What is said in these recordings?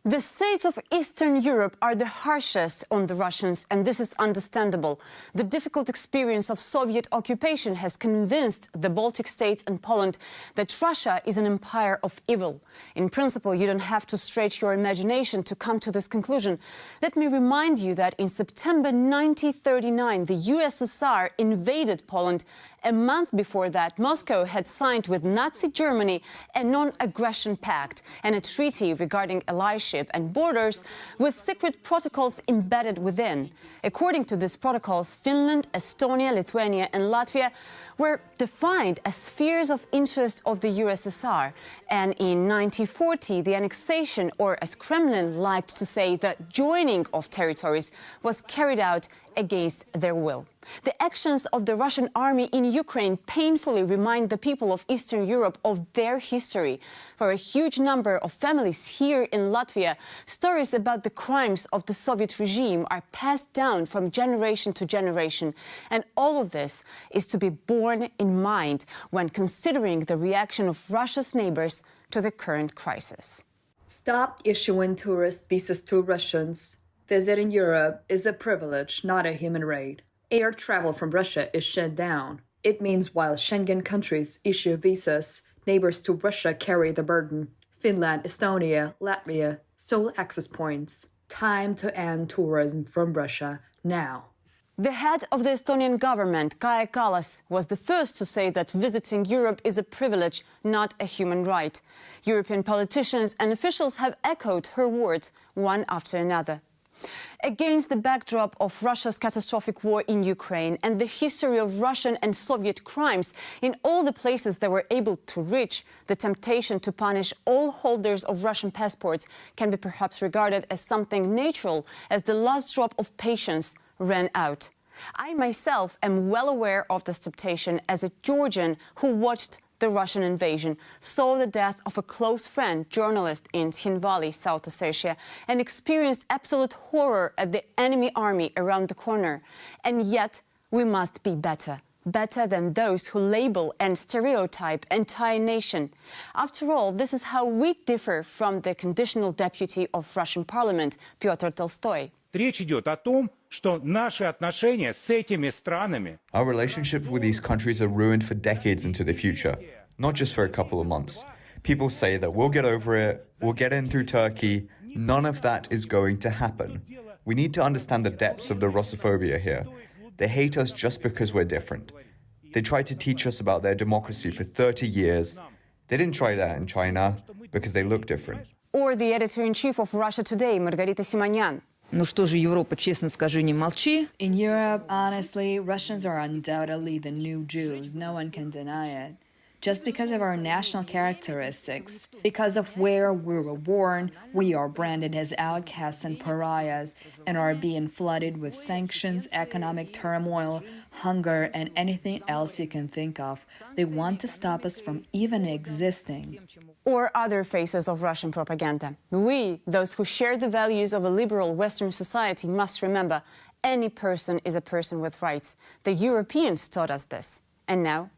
The states of Eastern Europe are the harshest on the Russians, and this is understandable. The difficult experience of Soviet occupation has convinced the Baltic states and Poland that Russia is an empire of evil. In principle, you don't have to stretch your imagination to come to this conclusion. Let me remind you that in September 1939, the USSR invaded Poland. A month before that, Moscow had signed with Nazi Germany a non-aggression pact and a treaty regarding allyship and borders with secret protocols embedded within. According to these protocols, Finland, Estonia, Lithuania and Latvia were defined as spheres of interest of the USSR. And in 1940, the annexation, or as Kremlin liked to say, the joining of territories, was carried out against their will. The actions of the Russian army in Ukraine painfully remind the people of Eastern Europe of their history. For a huge number of families here in Latvia, stories about the crimes of the Soviet regime are passed down from generation to generation. And all of this is to be borne in mind when considering the reaction of Russia's neighbors to the current crisis. Stop issuing tourist visas to Russians. Visiting Europe is a privilege, not a human right. Air travel from Russia is shut down. It means while Schengen countries issue visas, neighbors to Russia carry the burden. Finland, Estonia, Latvia, sole access points. Time to end tourism from Russia now. The head of the Estonian government, Kaja Kallas, was the first to say that visiting Europe is a privilege, not a human right. European politicians and officials have echoed her words one after another. Against the backdrop of Russia's catastrophic war in Ukraine and the history of Russian and Soviet crimes in all the places they were able to reach, the temptation to punish all holders of Russian passports can be perhaps regarded as something natural as the last drop of patience ran out. I myself am well aware of this temptation as a Georgian who watched the Russian invasion, saw the death of a close friend, journalist in Tskhinvali, South Ossetia, and experienced absolute horror at the enemy army around the corner. And yet, we must be better than those who label and stereotype entire nation. After all, this is how we differ from the conditional deputy of Russian parliament, Pyotr Tolstoy. Речь идет о том, что наши отношения с этими странами. Our relationships with these countries are ruined for decades into the future, not just for a couple of months. People say that we'll get over it, we'll get in through Turkey. None of that is going to happen. We need to understand the depths of the Russophobia here. They hate us just because we're different. They tried to teach us about their democracy for 30 years. They didn't try that in China because they look different. Or the editor-in-chief of Russia Today, Margarita Simonyan. Ну что же, Европа, честно скажи, не молчи. In Europe, honestly, Russians are undoubtedly the new Jews. No one can deny it. Just because of our national characteristics, because of where we were born, we are branded as outcasts and pariahs and are being flooded with sanctions, economic turmoil, hunger, and anything else you can think of. They want to stop us from even existing. Or other faces of Russian propaganda. We, those who share the values of a liberal Western society, must remember any person is a person with rights. The Europeans taught us this. And now?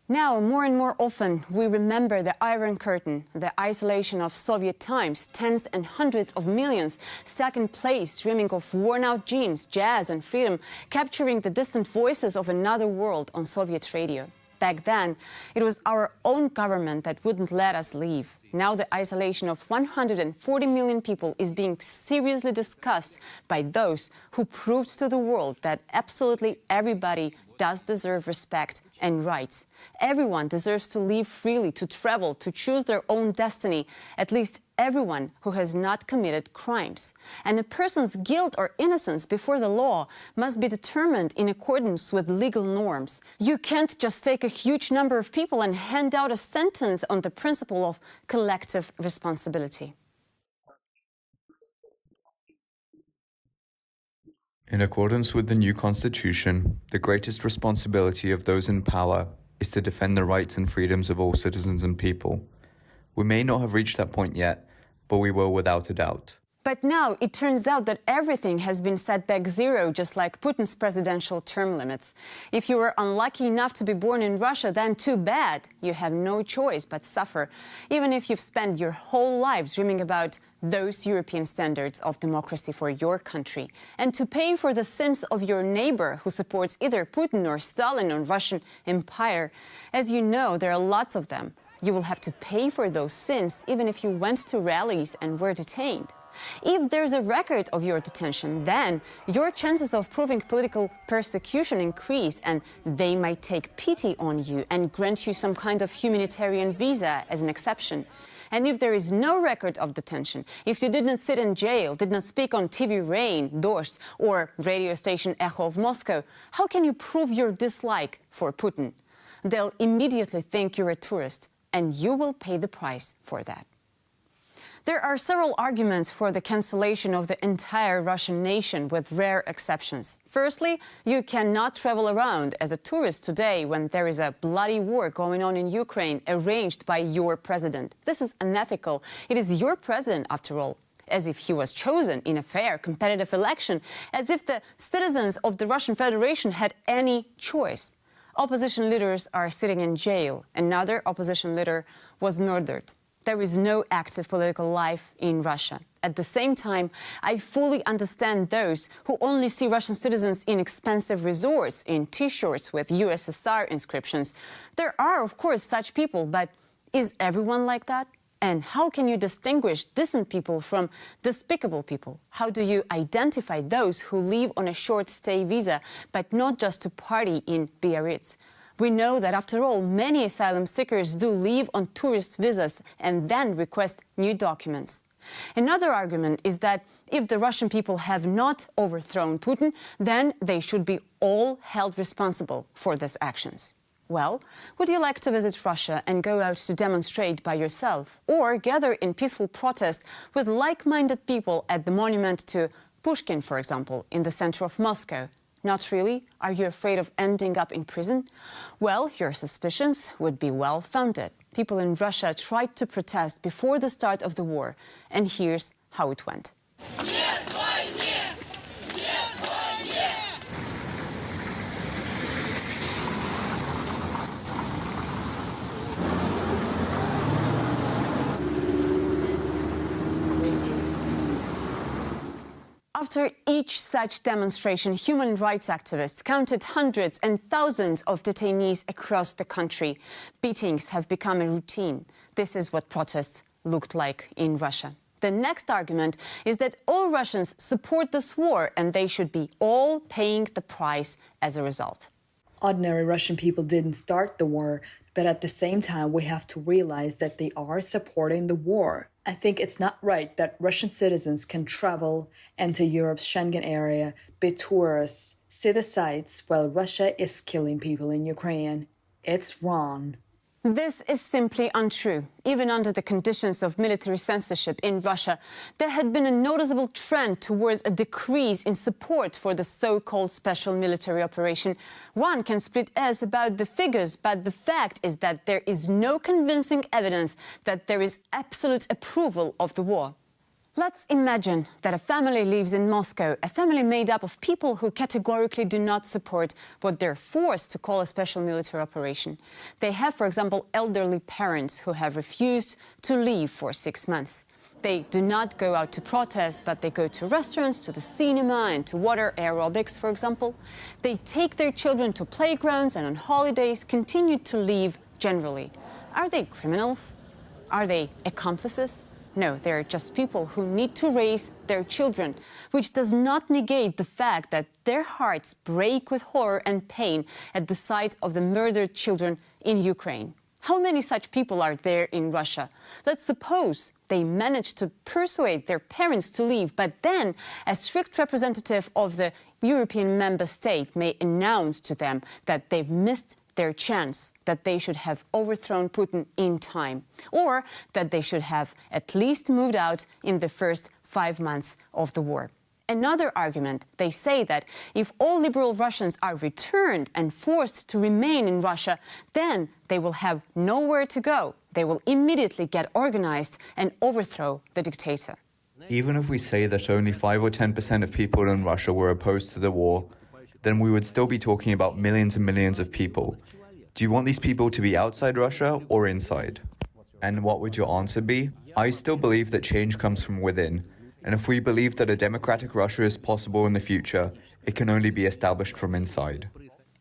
Now, more and more often, we remember the Iron Curtain, the isolation of Soviet times, tens and hundreds of millions stuck in place, dreaming of worn-out jeans, jazz and freedom, capturing the distant voices of another world on Soviet radio. Back then, it was our own government that wouldn't let us leave. Now the isolation of 140 million people is being seriously discussed by those who proved to the world that absolutely everybody does deserve respect and rights. Everyone deserves to live freely, to travel, to choose their own destiny, at least everyone who has not committed crimes. And a person's guilt or innocence before the law must be determined in accordance with legal norms. You can't just take a huge number of people and hand out a sentence on the principle of collective responsibility. In accordance with the new constitution, the greatest responsibility of those in power is to defend the rights and freedoms of all citizens and people. We may not have reached that point yet, but we will without a doubt. But now it turns out that everything has been set back zero, just like Putin's presidential term limits. If you were unlucky enough to be born in Russia, then too bad. You have no choice but suffer, even if you've spent your whole lives dreaming about those European standards of democracy for your country. And to pay for the sins of your neighbor who supports either Putin or Stalin or Russian Empire, as you know, there are lots of them. You will have to pay for those sins, even if you went to rallies and were detained. If there's a record of your detention, then your chances of proving political persecution increase, and they might take pity on you and grant you some kind of humanitarian visa as an exception. And if there is no record of detention, if you didn't sit in jail, did not speak on TV Rain, Dost, or radio station Echo of Moscow, how can you prove your dislike for Putin? They'll immediately think you're a tourist, and you will pay the price for that. There are several arguments for the cancellation of the entire Russian nation, with rare exceptions. Firstly, you cannot travel around as a tourist today when there is a bloody war going on in Ukraine, arranged by your president. This is unethical. It is your president, after all, as if he was chosen in a fair, competitive election, as if the citizens of the Russian Federation had any choice. Opposition leaders are sitting in jail. Another opposition leader was murdered. There is no active political life in Russia. At the same time, I fully understand those who only see Russian citizens in expensive resorts, in T-shirts with USSR inscriptions. There are, of course, such people, but is everyone like that? And how can you distinguish decent people from despicable people? How do you identify those who live on a short-stay visa, but not just to party in Biarritz? We know that, after all, many asylum seekers do leave on tourist visas and then request new documents. Another argument is that if the Russian people have not overthrown Putin, then they should be all held responsible for these actions. Well, would you like to visit Russia and go out to demonstrate by yourself, or gather in peaceful protest with like-minded people at the monument to Pushkin, for example, in the center of Moscow? Not really? Are you afraid of ending up in prison? Well, your suspicions would be well-founded. People in Russia tried to protest before the start of the war, and here's how it went. After each such demonstration, human rights activists counted hundreds and thousands of detainees across the country. Beatings have become a routine. This is what protests looked like in Russia. The next argument is that all Russians support this war and they should be all paying the price as a result. Ordinary Russian people didn't start the war, but at the same time, we have to realize that they are supporting the war. I think it's not right that Russian citizens can travel into Europe's Schengen area, be tourists, see the sights, while Russia is killing people in Ukraine. It's wrong. This is simply untrue. Even under the conditions of military censorship in Russia, there had been a noticeable trend towards a decrease in support for the so-called special military operation. One can split hairs about the figures, but the fact is that there is no convincing evidence that there is absolute approval of the war. Let's imagine that a family lives in Moscow, a family made up of people who categorically do not support what they're forced to call a special military operation. They have, for example, elderly parents who have refused to leave for 6 months. They do not go out to protest, but they go to restaurants, to the cinema and to water aerobics, for example. They take their children to playgrounds and on holidays continue to leave generally. Are they criminals? Are they accomplices? No, they're just people who need to raise their children, which does not negate the fact that their hearts break with horror and pain at the sight of the murdered children in Ukraine. How many such people are there in Russia? Let's suppose they manage to persuade their parents to leave, but then a strict representative of the European member state may announce to them that they've missed their chance, that they should have overthrown Putin in time, or that they should have at least moved out in the first 5 months of the war. Another argument, they say that if all liberal Russians are returned and forced to remain in Russia, then they will have nowhere to go. They will immediately get organized and overthrow the dictator. Even if we say that only 5 or 10% of people in Russia were opposed to the war, then we would still be talking about millions and millions of people. Do you want these people to be outside Russia or inside? And what would your answer be? I still believe that change comes from within. And if we believe that a democratic Russia is possible in the future, it can only be established from inside.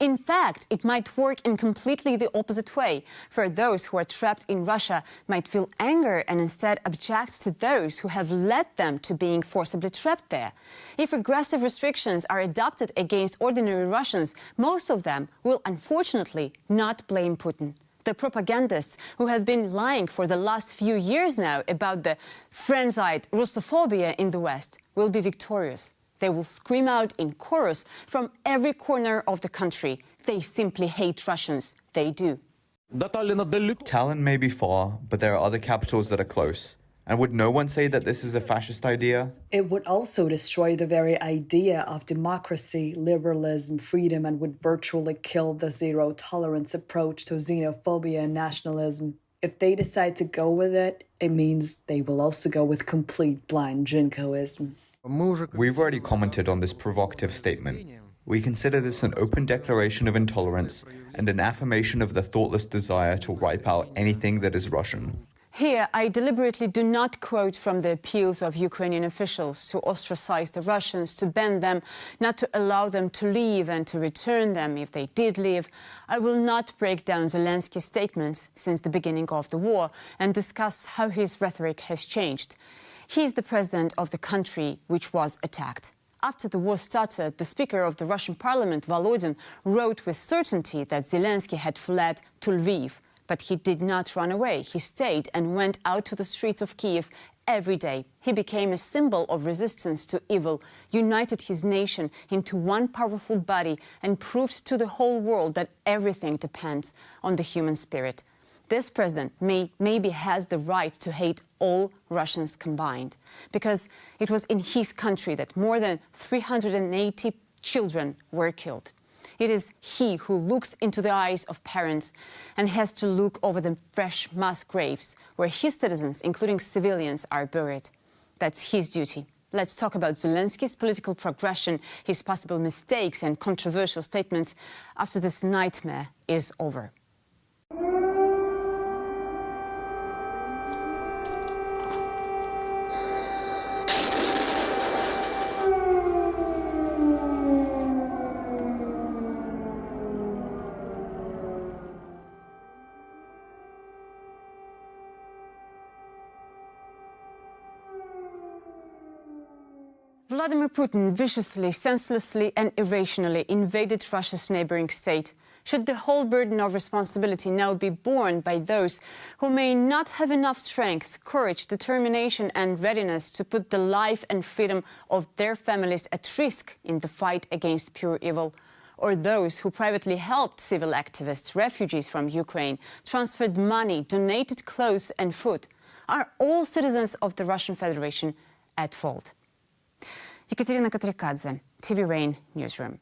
In fact, it might work in completely the opposite way, for those who are trapped in Russia might feel anger and instead object to those who have led them to being forcibly trapped there. If aggressive restrictions are adopted against ordinary Russians, most of them will unfortunately not blame Putin. The propagandists who have been lying for the last few years now about the frenzied Russophobia in the West will be victorious. They will scream out in chorus from every corner of the country. They simply hate Russians. They do. Tallinn may be far, but there are other capitals that are close. And would no one say that this is a fascist idea? It would also destroy the very idea of democracy, liberalism, freedom, and would virtually kill the zero-tolerance approach to xenophobia and nationalism. If they decide to go with it, it means they will also go with complete blind jingoism. We've already commented on this provocative statement. We consider this an open declaration of intolerance and an affirmation of the thoughtless desire to wipe out anything that is Russian. Here, I deliberately do not quote from the appeals of Ukrainian officials to ostracize the Russians, to ban them, not to allow them to leave and to return them if they did leave. I will not break down Zelensky's statements since the beginning of the war and discuss how his rhetoric has changed. He is the president of the country which was attacked. After the war started, the Speaker of the Russian Parliament, Volodin, wrote with certainty that Zelensky had fled to Lviv. But he did not run away. He stayed and went out to the streets of Kiev every day. He became a symbol of resistance to evil, united his nation into one powerful body, and proved to the whole world that everything depends on the human spirit. This president maybe has the right to hate all Russians combined, because it was in his country that more than 380 children were killed. It is he who looks into the eyes of parents and has to look over the fresh mass graves where his citizens, including civilians, are buried. That's his duty. Let's talk about Zelensky's political progression, his possible mistakes and controversial statements after this nightmare is over. Vladimir Putin viciously, senselessly and irrationally invaded Russia's neighboring state. Should the whole burden of responsibility now be borne by those who may not have enough strength, courage, determination and readiness to put the life and freedom of their families at risk in the fight against pure evil? Or those who privately helped civil activists, refugees from Ukraine, transferred money, donated clothes and food? Are all citizens of the Russian Federation at fault? Ekaterina Katrikadze, TV Rain Newsroom.